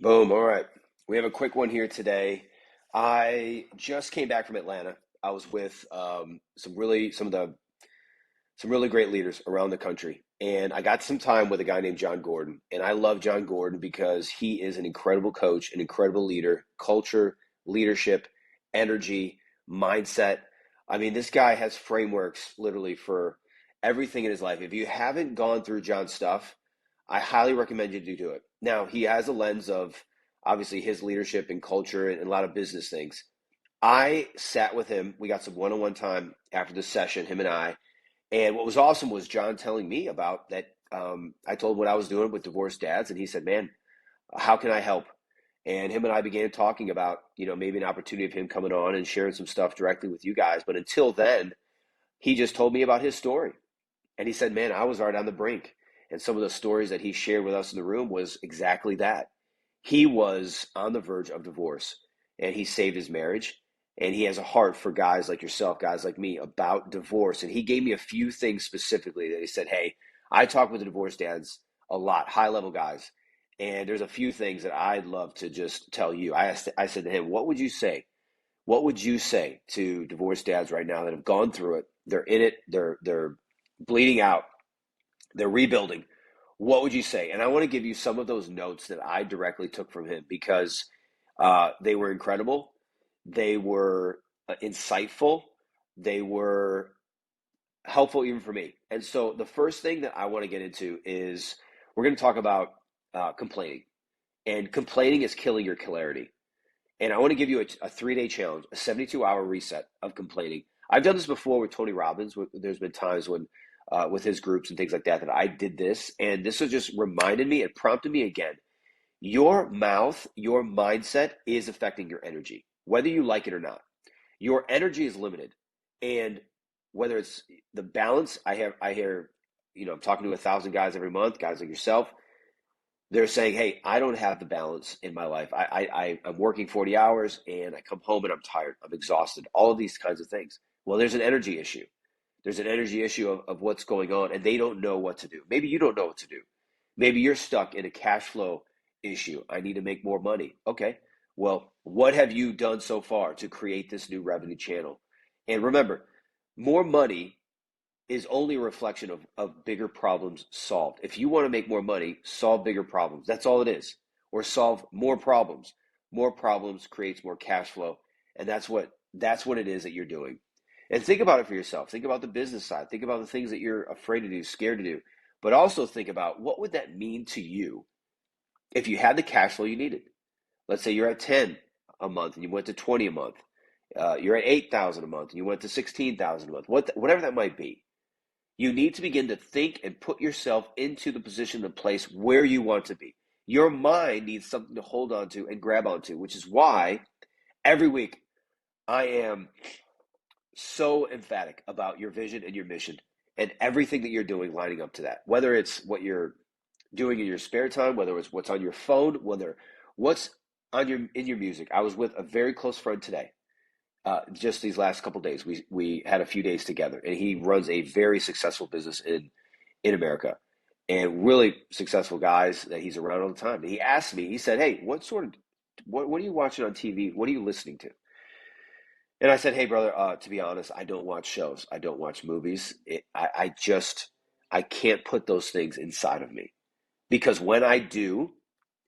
Boom. All right. We have a quick one here today. I just came back from Atlanta. I was with some really great leaders around the country, and I got some time with a guy named John Gordon. And I love John Gordon because he is an incredible coach, an incredible leader, culture, leadership, energy, mindset. I mean, this guy has frameworks literally for everything in his life. If you haven't gone through John's stuff, I highly recommend you to do it. Now, he has a lens of obviously his leadership and culture and a lot of business things. I sat with him. We got some one-on-one time after the session, him and I. And what was awesome was John telling me about that. I told him what I was doing with divorced dads, and he said, "Man, how can I help?" And him and I began talking about, maybe an opportunity of him coming on and sharing some stuff directly with you guys. But until then, he just told me about his story. And he said, "Man, I was right on the brink." And some of the stories that he shared with us in the room was exactly that. He was on the verge of divorce, and he saved his marriage. And he has a heart for guys like yourself, guys like me, about divorce. And he gave me a few things specifically that he said, "Hey, I talk with the divorce dads a lot, high level guys. And there's a few things that I'd love to just tell you." I said to him, "What would you say? What would you say to divorced dads right now that have gone through it? They're in it, they're bleeding out, they're rebuilding. What would you say?" And I want to give you some of those notes that I directly took from him because they were incredible. They were insightful. They were helpful even for me. And so the first thing that I want to get into is we're going to talk about complaining. And complaining is killing your clarity. And I want to give you a 3-day challenge, a 72-hour reset of complaining. I've done this before with Tony Robbins. There's been times when, with his groups and things like that, that I did this. And this was just reminded me, it prompted me again. Your mouth, your mindset is affecting your energy, whether you like it or not. Your energy is limited. And whether it's the balance, I hear, I'm talking to 1,000 guys every month, guys like yourself. They're saying, "Hey, I don't have the balance in my life. I'm working 40 hours and I come home and I'm tired. I'm exhausted." All of these kinds of things. Well, there's an energy issue. There's an energy issue of what's going on, and they don't know what to do. Maybe you don't know what to do. Maybe you're stuck in a cash flow issue. I need to make more money. Okay. Well, what have you done so far to create this new revenue channel? And remember, more money is only a reflection of bigger problems solved. If you want to make more money, solve bigger problems. That's all it is. Or solve more problems. More problems creates more cash flow. And that's what it is that you're doing. And think about it for yourself. Think about the business side. Think about the things that you're afraid to do, scared to do. But also think about what would that mean to you if you had the cash flow you needed. Let's say you're at 10 a month and you went to 20 a month. You're at 8,000 a month and you went to 16,000 a month. Whatever that might be. You need to begin to think and put yourself into the position and place where you want to be. Your mind needs something to hold on to and grab onto, which is why every week I am so emphatic about your vision and your mission and everything that you're doing lining up to that. Whether it's what you're doing in your spare time, whether it's what's on your phone, whether what's on in your music. I was with a very close friend today. Just these last couple of days, we had a few days together, and he runs a very successful business in America, and really successful guys that he's around all the time. And he asked me, he said, "Hey, what are you watching on TV? What are you listening to?" And I said, "Hey, brother, to be honest, I don't watch shows. I don't watch movies. I can't put those things inside of me because when I do,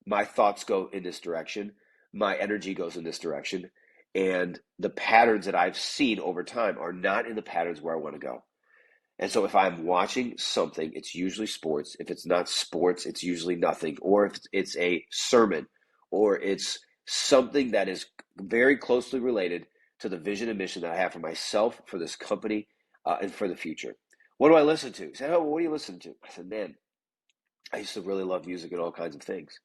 my thoughts go in this direction, my energy goes in this direction, and the patterns that I've seen over time are not in the patterns where I want to go. And so if I'm watching something, it's usually sports. If it's not sports, it's usually nothing. Or if it's a sermon, or it's something that is very closely related to the vision and mission that I have for myself, for this company, and for the future. What do I listen to?" He said, "Oh, well, what do you listen to?" I said, "Man, I used to really love music and all kinds of things."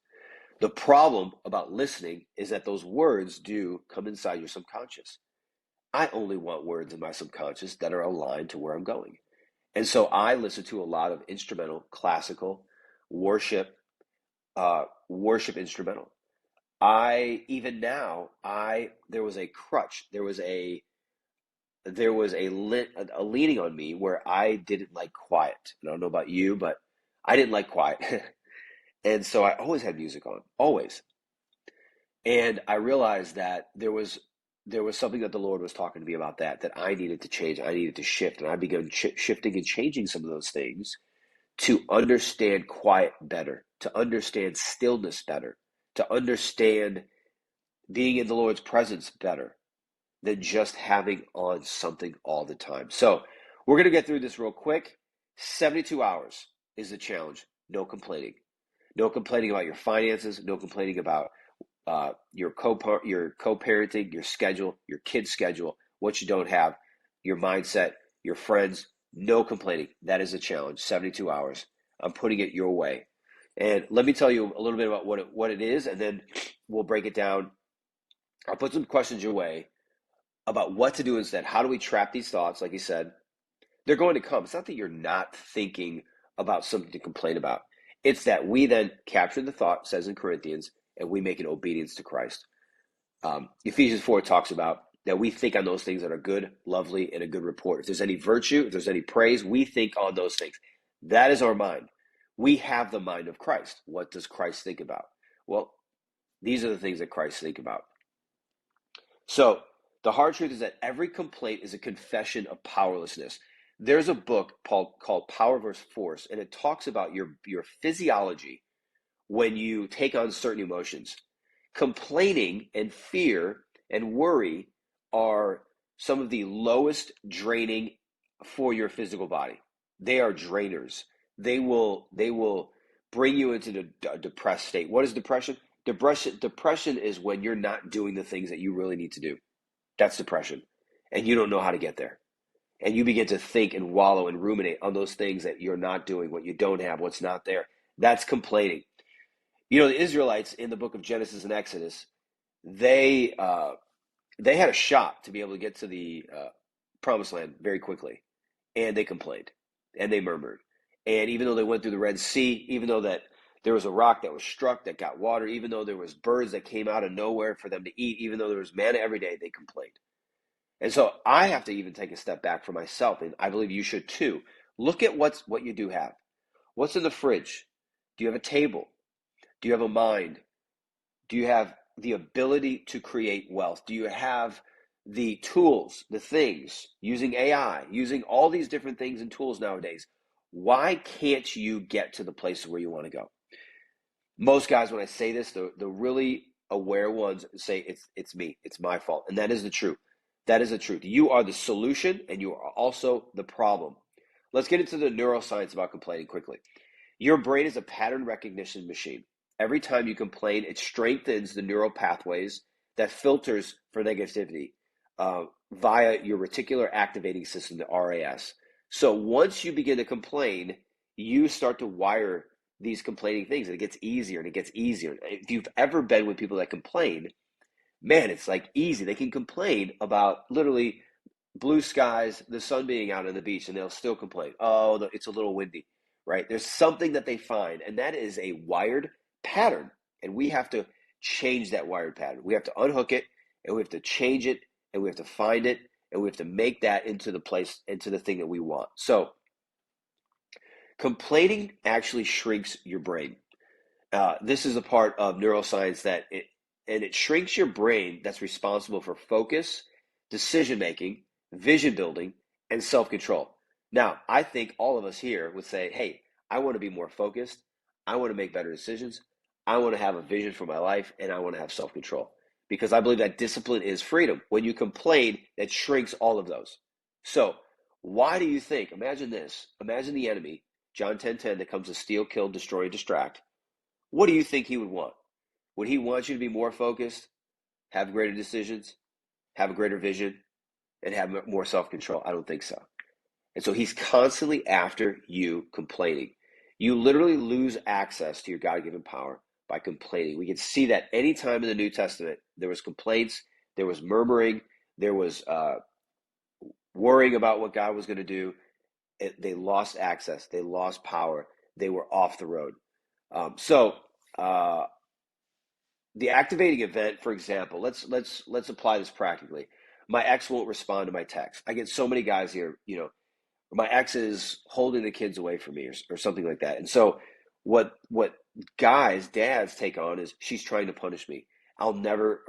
The problem about listening is that those words do come inside your subconscious. I only want words in my subconscious that are aligned to where I'm going. And so I listen to a lot of instrumental, classical, worship, worship instrumental. Even now, there was a crutch. There was a leaning on me where I didn't like quiet. And I don't know about you, but I didn't like quiet. And so I always had music on, always. And I realized that there was something that the Lord was talking to me about that I needed to change. I needed to shift, and I began shifting and changing some of those things to understand quiet better, to understand stillness better, to understand being in the Lord's presence better than just having on something all the time. So we're going to get through this real quick. 72 hours is the challenge. No complaining. No complaining about your finances. No complaining about your co-parenting, your schedule, your kid's schedule, what you don't have, your mindset, your friends. No complaining. That is a challenge. 72 hours. I'm putting it your way. And let me tell you a little bit about what it is, and then we'll break it down. I'll put some questions your way about what to do instead. How do we trap these thoughts? Like you said, they're going to come. It's not that you're not thinking about something to complain about. It's that we then capture the thought, says in Corinthians, and we make an obedience to Christ. Ephesians 4 talks about that we think on those things that are good, lovely, and a good report. If there's any virtue, if there's any praise, we think on those things. That is our mind. We have the mind of Christ. What does Christ think about? Well, these are the things that Christ think about. So the hard truth is that every complaint is a confession of powerlessness. There's a book called Power versus Force, and it talks about your physiology when you take on certain emotions. Complaining and fear and worry are some of the lowest draining for your physical body. They are drainers. They will bring you into a depressed state. What is depression? Depression is when you're not doing the things that you really need to do. That's depression. And you don't know how to get there. And you begin to think and wallow and ruminate on those things that you're not doing, what you don't have, what's not there. That's complaining. You know, the Israelites in the book of Genesis and Exodus, they had a shot to be able to get to the promised land very quickly, and they complained and they murmured. And even though they went through the Red Sea, even though that there was a rock that was struck that got water, even though there was birds that came out of nowhere for them to eat, even though there was manna every day, they complained. And so I have to even take a step back for myself, and I believe you should too. Look at what you do have. What's in the fridge? Do you have a table? Do you have a mind? Do you have the ability to create wealth? Do you have the tools, the things, using AI, using all these different things and tools nowadays? Why can't you get to the place where you want to go? Most guys, when I say this, the really aware ones say it's me, it's my fault. And that is the truth. That is the truth. You are the solution and you are also the problem. Let's get into the neuroscience about complaining quickly. Your brain is a pattern recognition machine. Every time you complain, it strengthens the neural pathways that filters for negativity via your reticular activating system, the RAS. So once you begin to complain, you start to wire these complaining things, and it gets easier and it gets easier. If you've ever been with people that complain, man, it's like easy. They can complain about literally blue skies, the sun being out on the beach, and they'll still complain. Oh, it's a little windy, right? There's something that they find, and that is a wired pattern. And we have to change that wired pattern. We have to unhook it, and we have to change it, and we have to find it, and we have to make that into the place, into the thing that we want. So complaining actually shrinks your brain. This is a part of neuroscience it shrinks your brain that's responsible for focus, decision making, vision building, and self control. Now, I think all of us here would say, hey, I want to be more focused. I want to make better decisions. I want to have a vision for my life, and I want to have self control because I believe that discipline is freedom. When you complain, that shrinks all of those. So, why do you think? Imagine this. Imagine the enemy, John 10:10, that comes to steal, kill, destroy, and distract. What do you think he would want? Would he want you to be more focused, have greater decisions, have a greater vision, and have more self-control? I don't think so. And so he's constantly after you complaining. You literally lose access to your God-given power by complaining. We can see that anytime in the New Testament there was complaints, there was murmuring, there was worrying about what God was going to do. They lost access. They lost power. They were off the road. The activating event, for example, let's apply this practically. My ex won't respond to my text. I get so many guys here, my ex is holding the kids away from me or something like that. And so what dads take on is she's trying to punish me. I'll never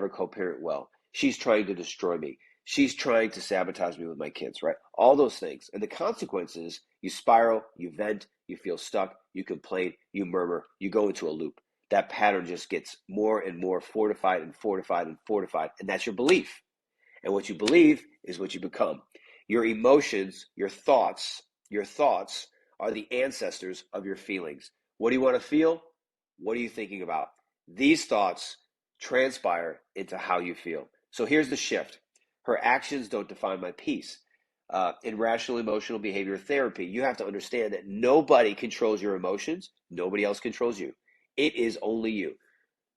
co-parent well. She's trying to destroy me. She's trying to sabotage me with my kids, right? All those things. And the consequences, you spiral, you vent, you feel stuck, you complain, you murmur, you go into a loop. That pattern just gets more and more fortified and fortified and fortified. And that's your belief. And what you believe is what you become. Your emotions, your thoughts are the ancestors of your feelings. What do you want to feel? What are you thinking about? These thoughts transpire into how you feel. So here's the shift. Her actions don't define my peace. In rational emotional behavior therapy, you have to understand that nobody controls your emotions. Nobody else controls you. It is only you.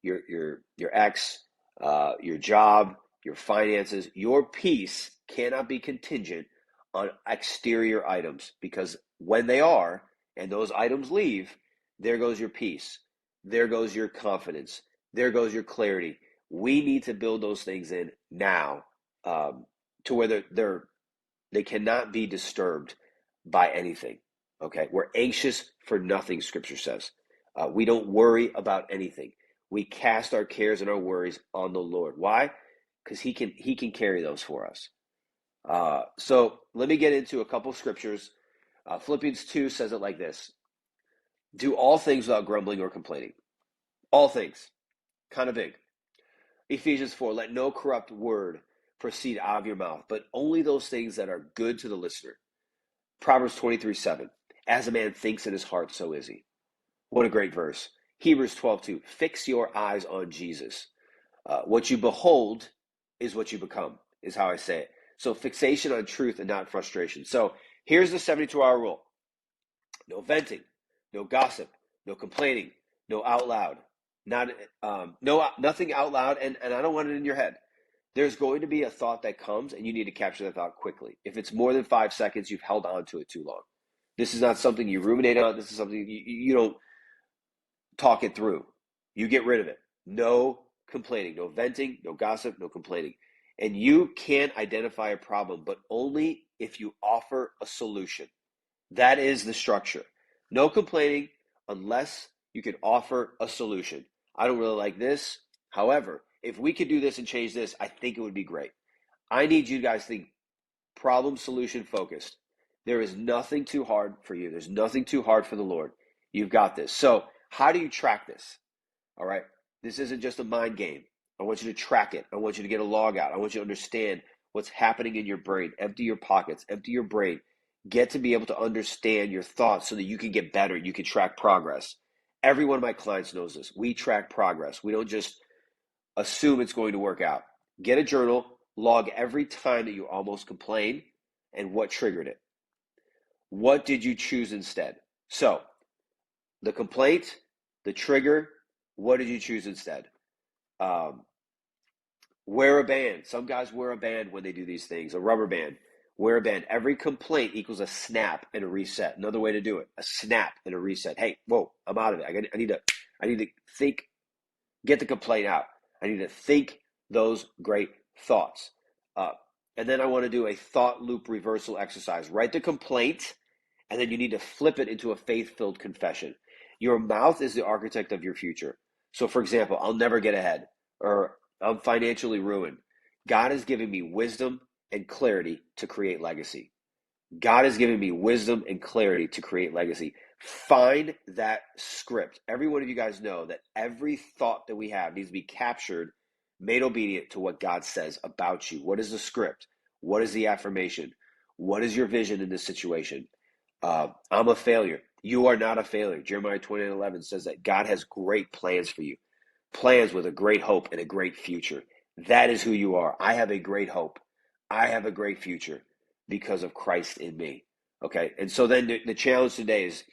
Your ex, your job, your finances, your peace cannot be contingent on exterior items, because when they are, and those items leave, there goes your peace. There goes your confidence. There goes your clarity. We need to build those things in now, to where they cannot be disturbed by anything. Okay, we're anxious for nothing, Scripture says. We don't worry about anything. We cast our cares and our worries on the Lord. Why? Because He can carry those for us. So let me get into a couple scriptures. Philippians 2 says it like this: do all things without grumbling or complaining. All things. Kind of big. Ephesians 4, let no corrupt word proceed out of your mouth, but only those things that are good to the listener. Proverbs 23:7, as a man thinks in his heart, so is he. What a great verse. Hebrews 12:2, fix your eyes on Jesus. What you behold is what you become, is how I say it. So fixation on truth and not frustration. So here's the 72-hour rule. No venting, no gossip, no complaining, no out loud, nothing out loud, and I don't want it in your head. There's going to be a thought that comes, and you need to capture that thought quickly. If it's more than 5 seconds, you've held on to it too long. This is not something you ruminate on. This is something you don't talk it through. You get rid of it. No complaining, no venting, no gossip, no complaining. And you can identify a problem, but only if you offer a solution. That is the structure. No complaining unless you can offer a solution. I don't really like this. However, if we could do this and change this, I think it would be great. I need you guys to think problem solution focused. There is nothing too hard for you. There's nothing too hard for the Lord. You've got this. So how do you track this? All right. This isn't just a mind game. I want you to track it. I want you to get a log out. I want you to understand what's happening in your brain. Empty your pockets, empty your brain. Get to be able to understand your thoughts so that you can get better. You can track progress. Every one of my clients knows this. We track progress. We don't just assume it's going to work out. Get a journal, log every time that you almost complain and what triggered it. What did you choose instead? So the complaint, the trigger, what did you choose instead? Wear a band. Some guys wear a band when they do these things, a rubber band. Wear a band. Every complaint equals a snap and a reset. Another way to do it, a snap and a reset. Hey, whoa, I'm out of it. I need to think, get the complaint out. I need to think those great thoughts. And then I want to do a thought loop reversal exercise. Write the complaint, and then you need to flip it into a faith-filled confession. Your mouth is the architect of your future. So, for example, I'll never get ahead, or I'm financially ruined. God has given me wisdom and clarity to create legacy. God has given me wisdom and clarity to create legacy. Find that script. Every one of you guys know that every thought that we have needs to be captured, made obedient to what God says about you. What is the script? What is the affirmation? What is your vision in this situation? I'm a failure. You are not a failure. Jeremiah 29:11 says that God has great plans for you. Plans with a great hope and a great future. That is who you are. I have a great hope. I have a great future because of Christ in me. Okay. And so then the challenge today is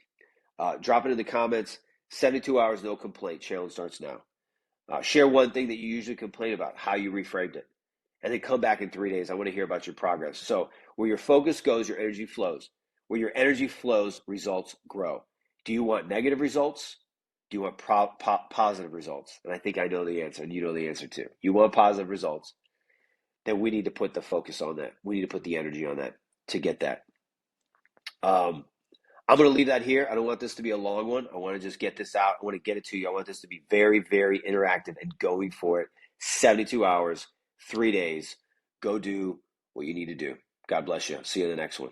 drop it in the comments. 72 hours, no complaint. Challenge starts now. Share one thing that you usually complain about, how you reframed it. And then come back in 3 days. I want to hear about your progress. So where your focus goes, your energy flows. Where your energy flows, results grow. Do you want negative results? Do you want positive results? And I think I know the answer, and you know the answer too. You want positive results, then we need to put the focus on that. We need to put the energy on that to get that. I'm going to leave that here. I don't want this to be a long one. I want to just get this out. I want to get it to you. I want this to be very, very interactive and going for it. 72 hours, 3 days. Go do what you need to do. God bless you. See you in the next one.